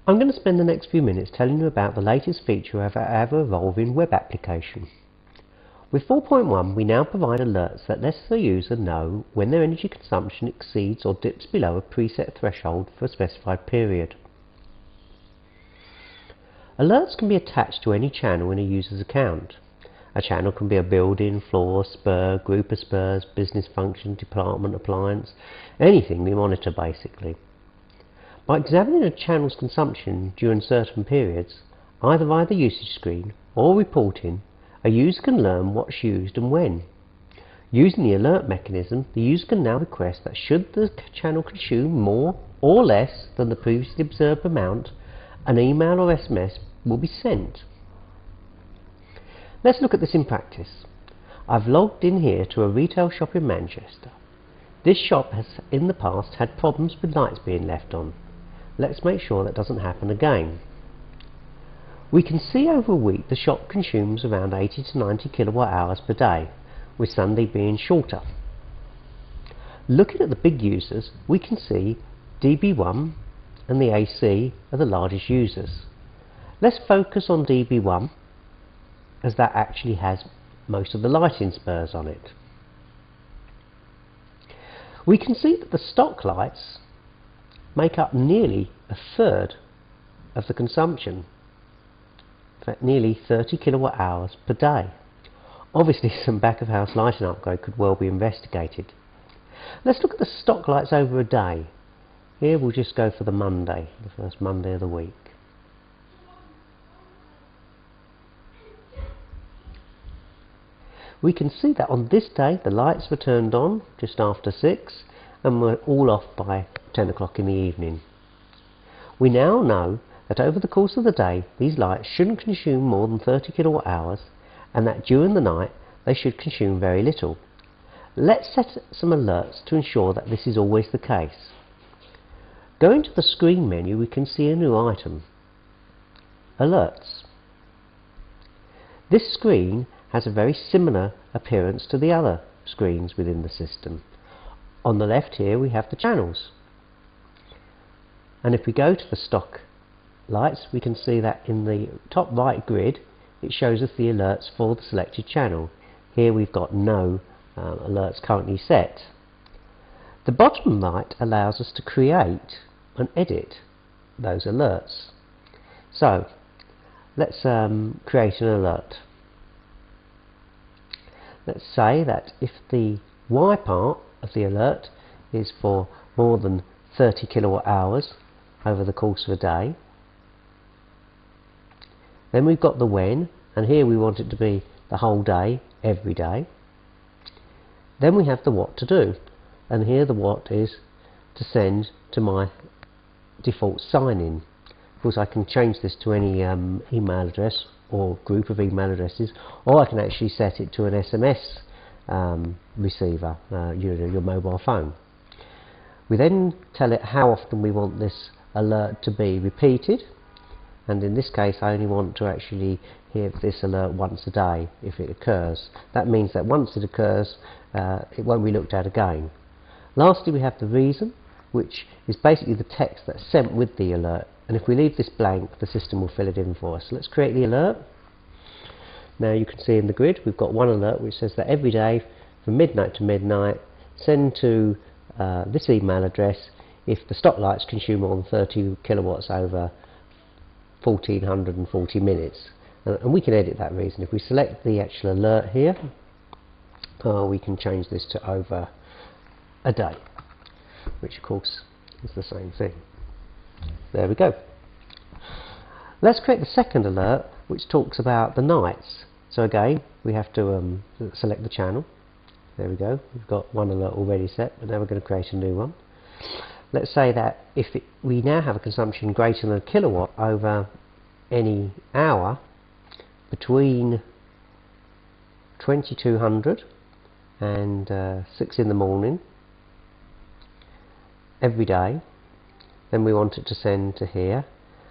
I'm going to spend the next few minutes telling you about the latest feature of our ever-evolving web application. With 4.1 we now provide alerts that let the user know when their energy consumption exceeds or dips below a preset threshold for a specified period. Alerts can be attached to any channel in a user's account. A channel can be a building, floor, spur, group of spurs, business function, department, appliance, anything we monitor basically. By examining a channel's consumption during certain periods, either via the usage screen or reporting, a user can learn what's used and when. Using the alert mechanism, the user can now request that should the channel consume more or less than the previously observed amount, an email or SMS will be sent. Let's look at this in practice. I've logged in here to a retail shop in Manchester. This shop has in the past had problems with lights being left on. Let's make sure that doesn't happen again. We can see over a week the shop consumes around 80 to 90 kilowatt hours per day, with Sunday being shorter. Looking at the big users, we can see DB1 and the AC are the largest users. Let's focus on DB1 as that actually has most of the lighting spurs on it. We can see that the stock lights make up nearly a third of the consumption, in fact nearly 30 kilowatt hours per day. Obviously some back of house lighting upgrade could well be investigated. Let's look at the stock lights over a day. Here we'll just go for the Monday, the first Monday of the week. We can see that on this day the lights were turned on just after 6 and were all off by 10 o'clock in the evening. We now know that over the course of the day these lights shouldn't consume more than 30 kilowatt hours and that during the night they should consume very little. Let's set some alerts to ensure that this is always the case. Going to the screen menu we can see a new item, Alerts. This screen has a very similar appearance to the other screens within the system. On the left here we have the channels, and if we go to the stock lights we can see that in the top right grid it shows us the alerts for the selected channel. Here we've got no alerts currently set. The bottom right allows us to create and edit those alerts. So let's create an alert. Let's say that if the Y part of the alert is for more than 30 kilowatt hours over the course of a day, then we've got the when, and here we want it to be the whole day, every day. Then we have the what to do, and here the what is to send to my default sign-in. Of course I can change this to any email address or group of email addresses, or I can actually set it to an SMS receiver, your mobile phone. We then tell it how often we want this alert to be repeated, and in this case I only want to actually hear this alert once a day if it occurs. That means that once it occurs it won't be looked at again. Lastly we have the reason, which is basically the text that's sent with the alert, and if we leave this blank the system will fill it in for us. Let's create the alert. Now you can see in the grid we've got one alert which says that every day from midnight to midnight send to this email address if the stock lights consume more than 30 kilowatts over 1440 minutes. And we can edit that reason. If we select the actual alert here, we can change this to over a day, which of course is the same thing. There we go. Let's create the second alert which talks about the nights. So again we have to select the channel. There we go, we've got one alert already set, but now we're going to create a new one. Let's say that if we now have a consumption greater than a kilowatt over any hour between 2200 and 6 in the morning every day, then we want it to send to here,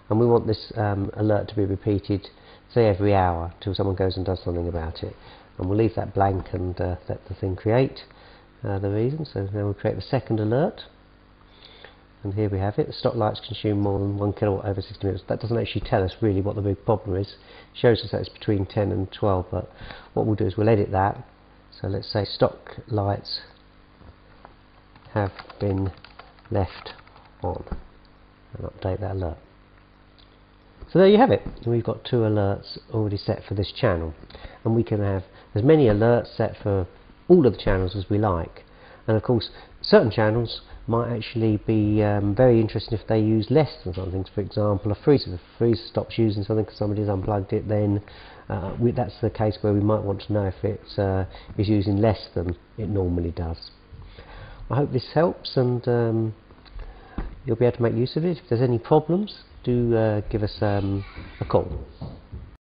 and we want this alert to be repeated say every hour till someone goes and does something about it, and we'll leave that blank and let the thing create the reason. So now we'll create the second alert, and here we have it. The stock lights consume more than 1 kilowatt over 60 minutes. That doesn't actually tell us really what the big problem is. It shows us that it's between 10 and 12, but what we'll do is we'll edit that. So let's say stock lights have been left on, and update that alert. So there you have it. We've got 2 alerts already set for this channel, and we can have as many alerts set for all of the channels as we like. And of course, certain channels might actually be very interesting if they use less than something. For example, a freezer. If a freezer stops using something because somebody's unplugged it, then that's the case where we might want to know if it is using less than it normally does. I hope this helps, and you'll be able to make use of it. If there's any problems, do give us a call.